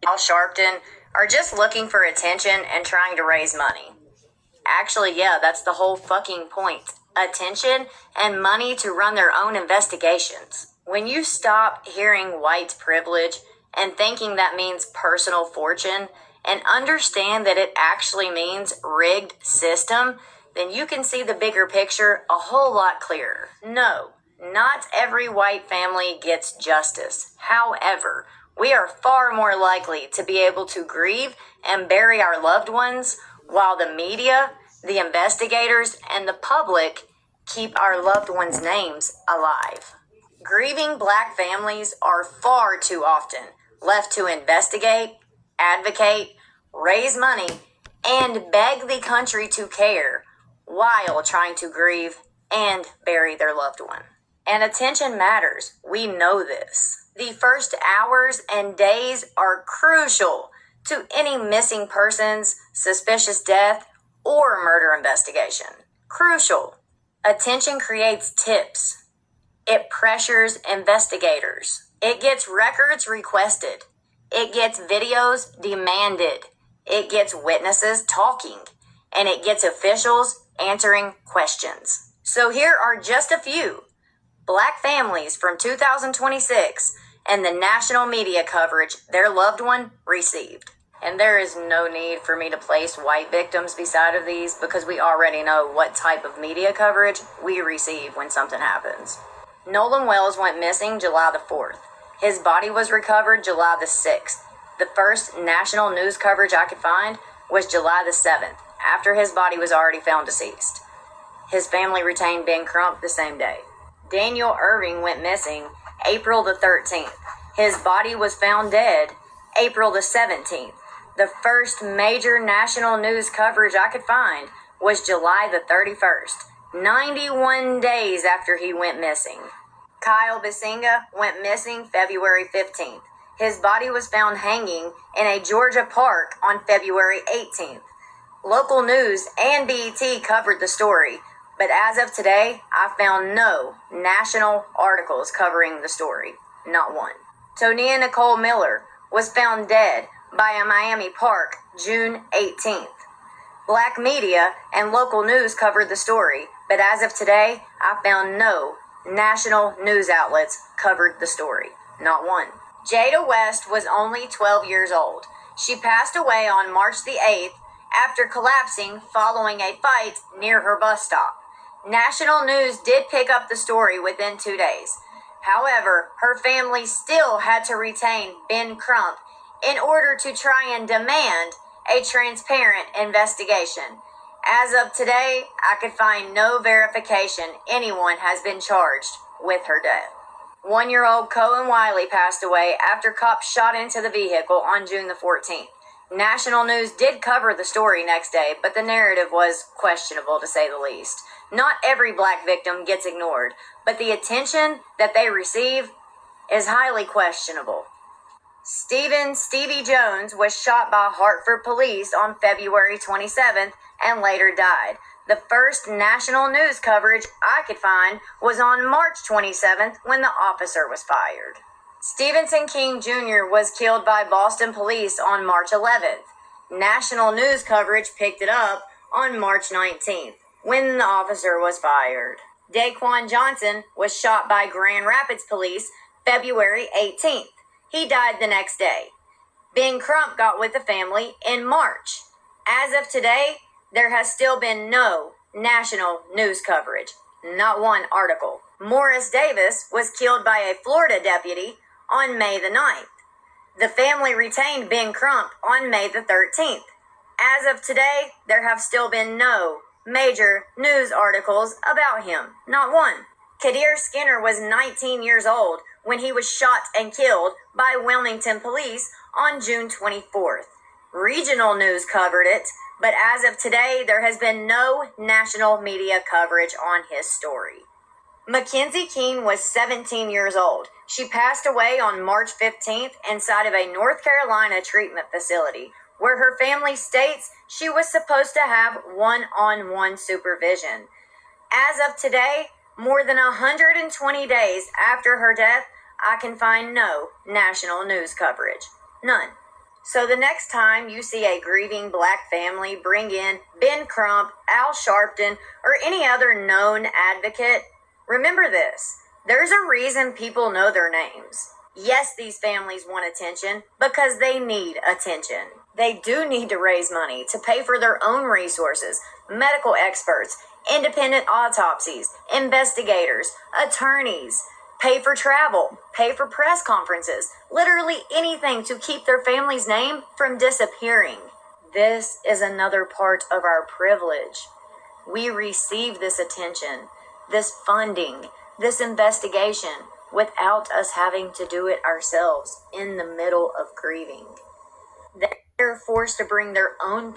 Al Sharpton are just looking for attention and trying to raise money. Actually, yeah, that's the whole fucking point. Attention and money to run their own investigations. When you stop hearing white privilege and thinking that means personal fortune and understand that it actually means rigged system, then you can see the bigger picture a whole lot clearer. No, not every white family gets justice. However, we are far more likely to be able to grieve and bury our loved ones while the media, the investigators, and the public keep our loved ones' names alive. Grieving black families are far too often left to investigate, advocate, raise money, and beg the country to care while trying to grieve and bury their loved one. And attention matters. We know this. The first hours and days are crucial to any missing persons, suspicious death, or murder investigation. Crucial. Attention creates tips. It pressures investigators. It gets records requested. It gets videos demanded. It gets witnesses talking. And it gets officials answering questions. So here are just a few black families from 2026 and the national media coverage their loved one received. And there is no need for me to place white victims beside of these because we already know what type of media coverage we receive when something happens. Nolan Wells went missing July the 4th. His body was recovered July the 6th. The first national news coverage I could find was July the 7th, after his body was already found deceased. His family retained Ben Crump the same day. Daniel Irving went missing April the 13th. His body was found dead April the 17th. The first major national news coverage I could find was July the 31st, 91 days after he went missing. Kyle Basinga went missing February 15th. His body was found hanging in a Georgia park on February 18th. Local news and BET covered the story, but as of today, I found no national articles covering the story. Not one. Tonia Nicole Miller was found dead by a Miami park June 18th. Black media and local news covered the story, but as of today, I found no national news outlets covered the story. Not one. Jada West was only 12 years old. She passed away on March the 8th after collapsing following a fight near her bus stop. National news did pick up the story within 2 days. However, her family still had to retain Ben Crump in order to try and demand a transparent investigation. As of today, I could find no verification anyone has been charged with her death. 1-year-old Cohen Wiley passed away after cops shot into the vehicle on June the 14th. National news did cover the story next day, but the narrative was questionable to say the least. Not every black victim gets ignored, but the attention that they receive is highly questionable. Stevie Jones was shot by Hartford police on February 27th and later died. The first national news coverage I could find was on March 27th when the officer was fired. Stephenson King Jr. was killed by Boston police on March 11th. National news coverage picked it up on March 19th when the officer was fired. Daquan Johnson was shot by Grand Rapids police February 18th. He died the next day. Ben Crump got with the family in March. As of today, there has still been no national news coverage. Not one article. Morris Davis was killed by a Florida deputy on May the 9th. The family retained Ben Crump on May the 13th. As of today, there have still been no major news articles about him. Not one. Kadir Skinner was 19 years old when he was shot and killed by Wilmington police on June 24th. Regional news covered it, but as of today, there has been no national media coverage on his story. Mackenzie Keene was 17 years old. She passed away on March 15th inside of a North Carolina treatment facility, where her family states she was supposed to have one-on-one supervision. As of today, more than 120 days after her death, I can find no national news coverage. None. So the next time you see a grieving black family bring in Ben Crump, Al Sharpton, or any other known advocate, remember this. There's a reason people know their names. Yes, these families want attention because they need attention. They do need to raise money to pay for their own resources, medical experts, independent autopsies, investigators, attorneys, pay for travel, pay for press conferences, literally anything to keep their family's name from disappearing. This is another part of our privilege. We receive this attention, this funding, this investigation without us having to do it ourselves in the middle of grieving. They're forced to bring their own